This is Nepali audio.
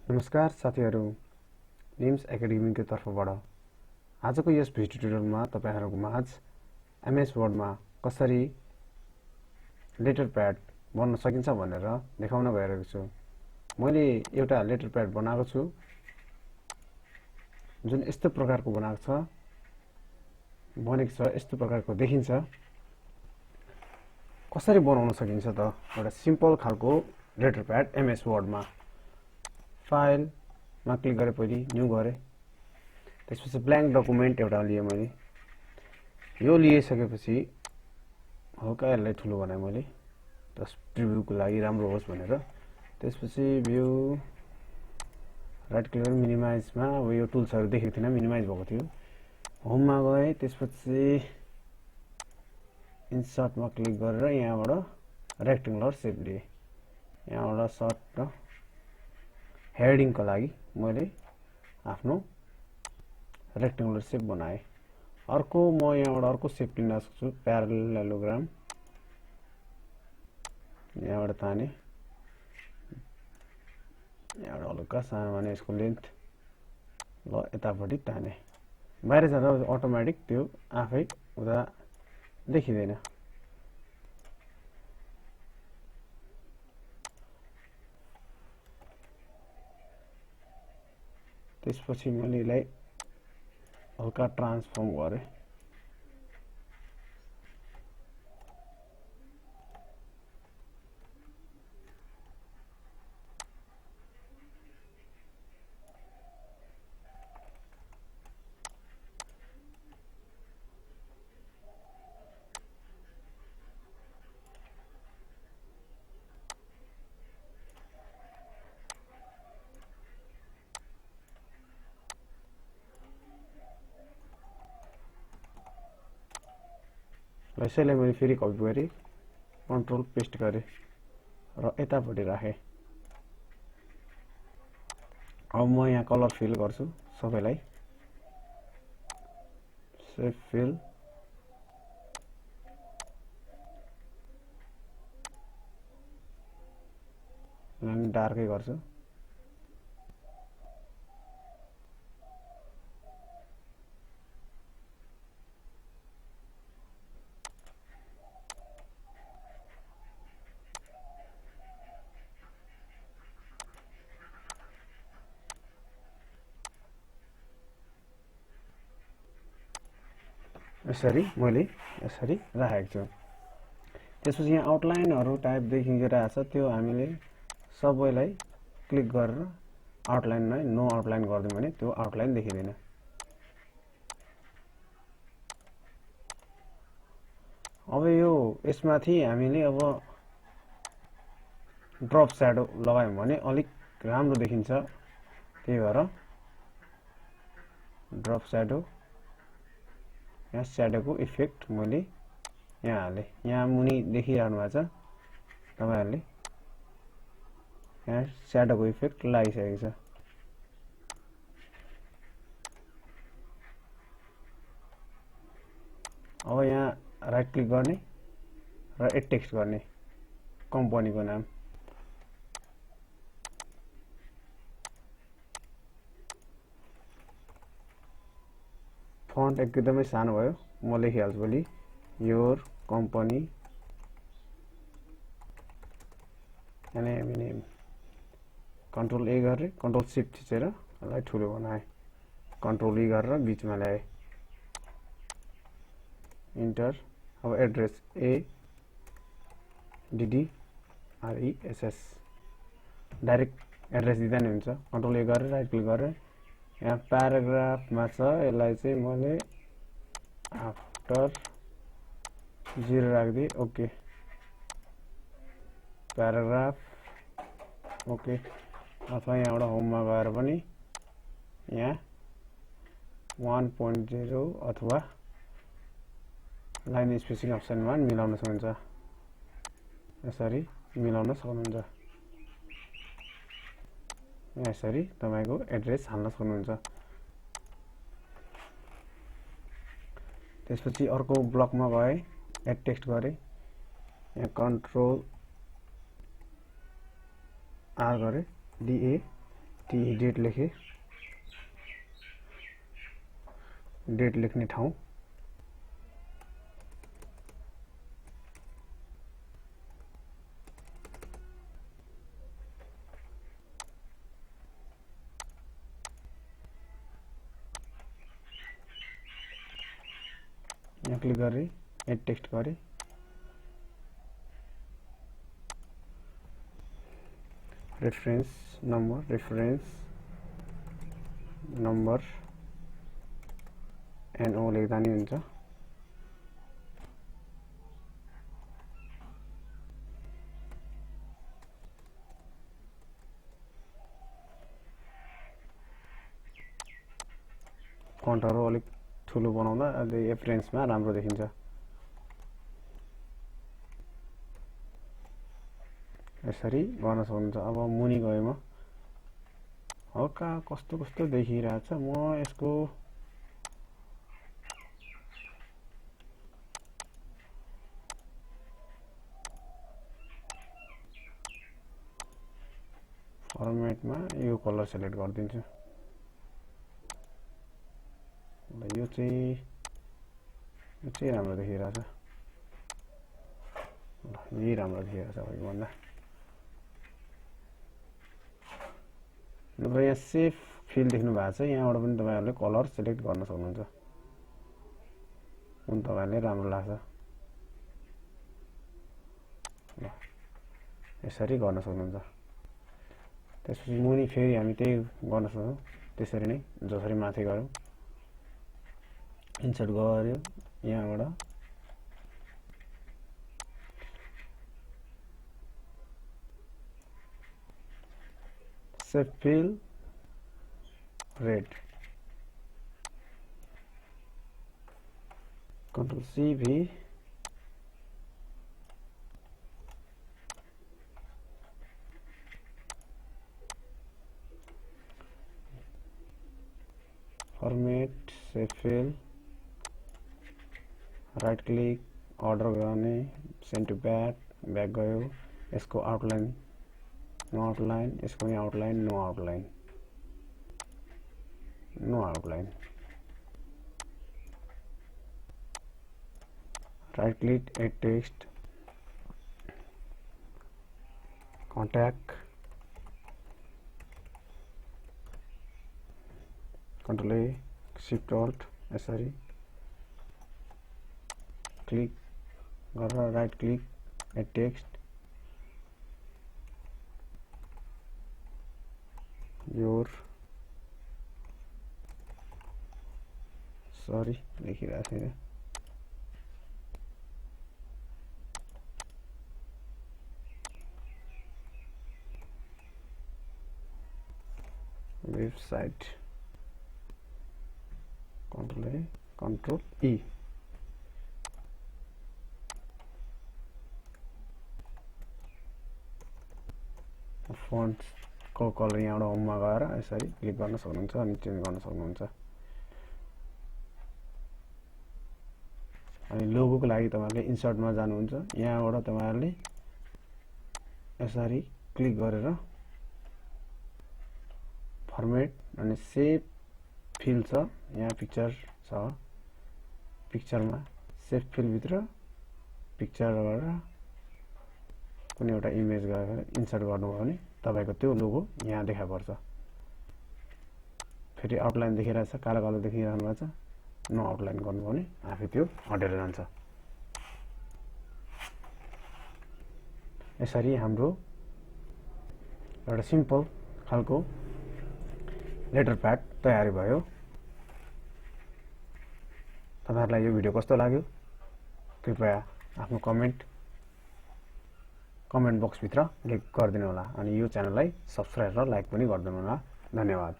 नमस्कार साथीहरु, निम्स एकाडेमी को तर्फबाट आजको यस भिडियो ट्युटोरियलमा तपाईहरुको माझ एमएस वर्डमा कसरी लेटर प्याड बनाउन सकिन्छ भनेर देखाउन गइरहेको छु। मैले एउटा लेटर प्याड बनाएको छु जुन यस्तो प्रकारको बनेको छ, यस्तो प्रकारको देखिन्छ। कसरी बनाउन सकिन्छ त? एउटा सिम्पल खालको लेटर प्याड एमएस वर्डमा फाइल मा क्लिक गरे, पहिले न्यू गरे, त्यसपछि ब्ल्याङ्क डकुमेन्ट एउटा लिए मैले। यो लिइसकेपछि हल्का यसलाई ठुलो बनाए मैले, जस प्रिभ्यूको लागि राम्रो होस् भनेर। त्यसपछि भ्यू राइट क्लिक गरेर मिनिमाइजमा अब यो टुल्सहरु देखेको थिएन, मिनिमाइज भएको थियो। होममा गए, त्यसपछि इन्सर्टमा क्लिक गरेर यहाँबाट रेक्टेंगुलर शेप लिए। यहाँबाट सर्ट र हेडिङ को लागि मैले आफ्नो रेक्टेंगुलर शेप बनाए। अर्को म यहाँबाट अर्को शेप लिन सक्छु, प्यारालेलोग्राम। यहाँबाट ताने, यहाँबाट हल्का सानो माने यसको लेन्थ ल यतापट्टि ताने। बाहिर जाँदा अटोमेटिक त्यो आफै उता देखिदैन। त्यसपछि मैले यसलाई हल्का ट्रान्सफर्म गरे। यसैलाई मैले फेरि कपी गरे, कन्ट्रोल पेस्ट गरे र यतापट्टि राखे। अब म यहाँ कलर फिल गर्छु सबैलाई। सेप फिल, अनि डार्कै गर्छु। यसरी मैले यसरी राखेको छु। त्यसपछि यहाँ आउटलाइनहरु टाइप देखिरहेको छ, त्यो हामीले सबैलाई क्लिक गरेर आउटलाइनलाई नो आउटलाइन गर्दियौ भने त्यो आउटलाइन देखिदैन। अब यो यसमाथि हामीले अब ड्रप स्याडो लगायौं भने अलिक राम्रो देखिन्छ। त्यही भएर ड्रप स्याडो, यहाँ स्याडोको इफेक्ट मैले यहाँ हाले। यहाँ मुनि देखिरहनु भएको छ तपाईहरुले, यहाँ स्याडोको इफेक्ट लागिसकेको छ। अब यहाँ राइट क्लिक गर्ने र एड टेक्स्ट गर्ने, कम्पनीको नाम। फन्ट एकदमै सानो भयो, म लेखिहाल्छु भोलि योर कम्पनी नेम। कन्ट्रोल ए गरेर कन्ट्रोल शिफ्ट थिचेर यसलाई ठुलो बनाए, कन्ट्रोल ई गरेर बीचमा ल्याए, इन्टर। अब एड्रेस ADDRESS डाइरेक्ट एड्रेस दिँदा नि हुन्छ। कन्ट्रोल ए गरेर राइट क्लिक गरेर यहाँ प्याराग्राफमा छ, यसलाई चाहिँ मैले आफ्टर 0 राख्दिए। Okay, paragraph okay. अथवा यहाँबाट होममा गएर पनि यहाँ 1.0 अथवा लाइन स्पेसिङ अप्सनमा मिलाउन सक्नुहुन्छ। यसरी मिलाउन सक्नुहुन्छ। यसरी तपाईको एड्रेस हाल्न सक्नुहुन्छ। त्यसपछि अर्को ब्लकमा गए, एड टेक्स्ट गरे, यहाँ कन्ट्रोल आर गरे, DAT यति डेट लेखे, डेट लेख्ने ठाउँ यहाँ क्लिक गरेँ, एड टेक्स्ट गरेँ, रेफरेन्स नम्बर NO लेख्दा नि हुन्छ। फन्टहरु अलिक ठुलो बनाउँदा रेफरेन्समा राम्रो देखिन्छ। यसरी गर्न सक्नुहुन्छ। अब मुनि गए म हल्का कस्तो कस्तो देखिरहेछ, म यसको फर्मेटमा यो कलर सेलेक्ट गरिदिन्छु। यो चाहिँ राम्रो देखिरहेछ। यही राम्रो देखिरहेछ भन्दा। अब यहाँ सेफ फिल देख्नु भएको छ, यहाँबाट पनि तपाईहरुले कलर सेलेक्ट गर्न सक्नुहुन्छ। कुन तपाईहरुलाई राम्रो लाग्छ यसरी गर्न सक्नुहुन्छ। त्यसपछि मुनि फेरि हामी त्यही गर्न सक्छौं, त्यसरी नै जसरी माथि गर्यौं। इन्सर्ट गर्यो, यहाँबाट shape fill red, Ctrl C V, format shape fill, right click, order गर्ने, सेन्ड टु ब्याक गयो। यसको आउटलाइन नो आउटलाइन, यसको यहाँ outline no outline, right click, add text, contact, Ctrl A, Shift Alt, यसरी क्लिक गरेर राइट क्लिक, एड टेक्स्ट, योर सरी लेखिरहेको छैन, website, Ctrl A, Ctrl E, font को कलर यहाँबाट होममा गएर यसरी क्लिक गर्न सक्नुहुन्छ अनि चेन्ज गर्न सक्नुहुन्छ। अनि लोगोको लागि तपाईहरुले इन्सर्टमा जानुहुन्छ, यहाँबाट तपाईहरुले यसरी क्लिक गरेर फर्मेट अनि सेभ फिल छ, यहाँ पिक्चर छ, पिक्चरमा सेभ फिल भित्र पिक्चर गरेर कुनै एउटा इमेज गरेर इन्सर्ट गर्नुभयो भने तपाईको त्यो लोगो यहाँ देखा पर्छ। फेरि आउटलाइन देखिरहेछ, कालो कालो देखिरहनु भएको छ, नो आउटलाइन गर्नुभयो भने आफै त्यो हटेर जान्छ। यसरी हाम्रो एउटा सिम्पल खालको लेटर प्याड तयारी भयो। तपाईहरुलाई यो भिडियो कस्तो लाग्यो कृपया आफ्नो कमेन्ट बक्स भित्र लेख गरिदिनु होला अनि यो च्यानललाई सब्स्क्राइब र लाइक पनि गरिदिनु होला। धन्यवाद।